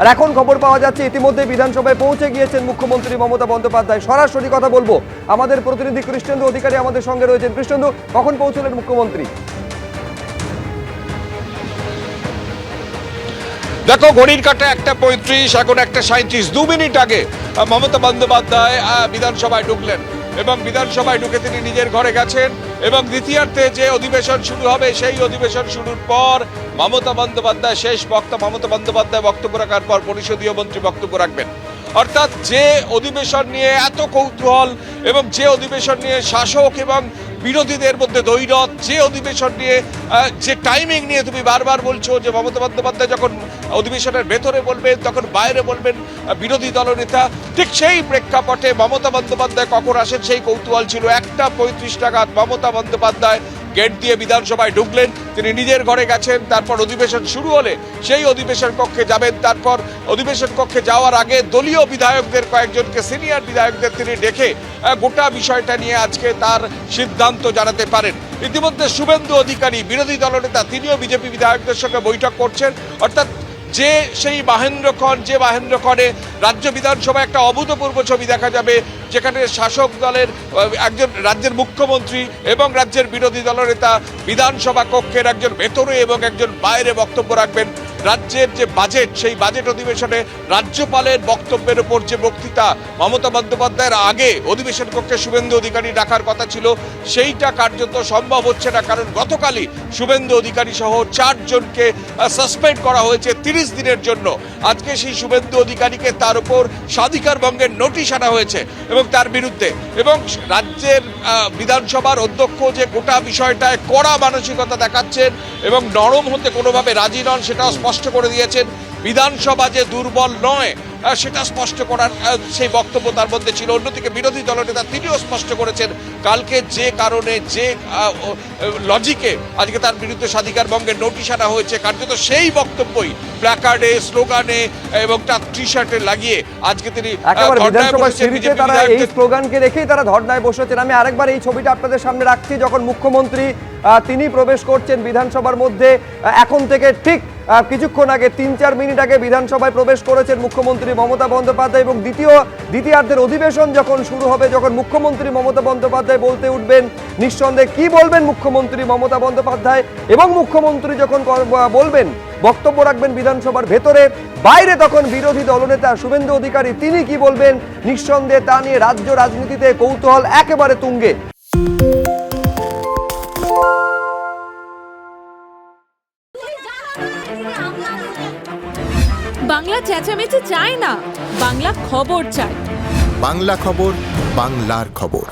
আর এখন খবর পাওয়া যাচ্ছে ইতিমধ্যে বিধানসভায় পৌঁছে গিয়েছেন মুখ্যমন্ত্রী মমতা বন্দ্যোপাধ্যায়। সরাসরি কথা বলবো, আমাদের প্রতিনিধি কৃষ্ণেন্দু অধিকারী আমাদের সঙ্গে রয়েছেন। কৃষ্ণেন্দু, কখন পৌঁছলেন মুখ্যমন্ত্রী? দেখো, ঘড়ির কাটা 1:35, এখন 1:37, 2 মিনিট আগে মমতা বন্দ্যোপাধ্যায় বিধানসভায় ঢুকলেন এবং বিধানসভায় ঢুকে তিনি নিজের ঘরে গেছেন এবং দ্বিতীয়ার্ধে যে অধিবেশন শুরু হবে সেই অধিবেশন শুরুর পর মমতা বন্দ্যোপাধ্যায় মমতা বন্দ্যোপাধ্যায় বক্তব্য রাখার পর পরিষদীয় মন্ত্রী বক্তব্য রাখবেন। অর্থাৎ যে অধিবেশন নিয়ে এত কৌতূহল এবং যে অধিবেশন নিয়ে শাসক এবং বিরোধীদের মধ্যে দ্বৈরথ, যে অধিবেশন নিয়ে যে টাইমিং নিয়ে তুমি বারবার বলছো যে মমতা বন্দ্যোপাধ্যায় যখন অধিবেশনের ভেতরে বলবেন তখন বাইরে বলবেন বিরোধী দলনেতা, ঠিক সেই প্রেক্ষাপটে মমতা বন্দ্যোপাধ্যায় কখন আসেন সেই কৌতূহল ছিল। 1:35 নাগাদ মমতা বন্দ্যোপাধ্যায় গেট দিয়ে বিধানসভায় ঢুকলেন, তিনি নিজের ঘরে গেছেন। তারপর অধিবেশন শুরু হলে সেই অধিবেশন কক্ষে যাবেন। তারপর অধিবেশন কক্ষে যাওয়ার আগে দলীয় বিধায়কদের কয়েকজনকে, সিনিয়র বিধায়কদের তিনি ডেকে গোটা বিষয়টা নিয়ে আজকে তার সিদ্ধান্ত জানাতে পারেন। ইতিমধ্যে শুভেন্দু অধিকারী, বিরোধী দলনেতা, তিনিও বিজেপি বিধায়কদের সঙ্গে বৈঠক করছেন। অর্থাৎ যে সেই মাহেন্দ্রক্ষণে রাজ্য বিধানসভায় একটা অভূতপূর্ব ছবি দেখা যাবে, যেখানে শাসক দলের একজন রাজ্যের মুখ্যমন্ত্রী এবং রাজ্যের বিরোধী দলনেতা বিধানসভা কক্ষের একজন ভেতরে এবং একজন বাইরে বক্তব্য রাখবেন। রাজ্যের যে বাজেট, সেই বাজেট অধিবেশনে রাজ্যপালের বক্তব্যের উপর যে বক্তৃতা মমতা বন্দ্যোপাধ্যায়ের আগে অধিবেশন কক্ষে শুভেন্দু অধিকারী ডাকার কথা ছিল, সেইটা কার্যত সম্ভব হচ্ছে না, কারণ গতকালই শুভেন্দু অধিকারী সহ 4 জনকে সাসপেন্ড করা হয়েছে 30 দিনের জন্য। আজকে সেই শুভেন্দু অধিকারীকে তার উপর স্বাধিকার ভঙ্গের নোটিশ আনা হয়েছে এবং তার বিরুদ্ধে, এবং রাজ্যের বিধানসভার অধ্যক্ষ যে গোটা বিষয়টায় কড়া মানসিকতা দেখাচ্ছেন এবং নরম হতে কোনোভাবে রাজি নন, সেটাও স্পষ্ট করে দিয়েছেন। বিধানসভা যে দুর্বল নয় সেটা স্পষ্ট করার সেই বক্তব্য তার মধ্যে ছিল। অন্যদিকে বিরোধী দলনেতা তিনিও স্পষ্ট করেছেন কালকে যে কারণে, যে লজিকে আজকে তার বিরুদ্ধে স্বাধিকার ভঙ্গের নোটিশ আনা হয়েছে, কার্যত সেই বক্তব্যই প্ল্যাকার্ডে, স্লোগানে এবং তার টি শার্টে লাগিয়ে আজকে তিনি এই স্লোগানকে রেখেই তারা ধর্নায় বসেছেন। আমি আরেকবার এই ছবিটা আপনাদের সামনে রাখছি, যখন মুখ্যমন্ত্রী তিনি প্রবেশ করছেন বিধানসভার মধ্যে। এখন থেকে ঠিক কিছুক্ষণ আগে, 3-4 মিনিট আগে বিধানসভায় প্রবেশ করেছেন মুখ্যমন্ত্রী মমতা বন্দ্যোপাধ্যায় এবং দ্বিতীয়ার্ধের অধিবেশন যখন শুরু হবে, যখন মুখ্যমন্ত্রী মমতা বন্দ্যোপাধ্যায় বলতে উঠবেন, নিঃসন্দেহে কি বলবেন মুখ্যমন্ত্রী মমতা বন্দ্যোপাধ্যায়, এবং মুখ্যমন্ত্রী যখন বলবেন, বক্তব্য রাখবেন বিধানসভার ভেতরে, বাইরে তখন বিরোধী দলনেতা শুভেন্দু অধিকারী তিনি কি বলবেন, নিঃসন্দেহে তা নিয়ে রাজ্য রাজনীতিতে কৌতূহল একেবারে তুঙ্গে। বাংলা চেঁচামেচি চায় না, বাংলা খবর চায়। বাংলা খবর, বাংলার খবর।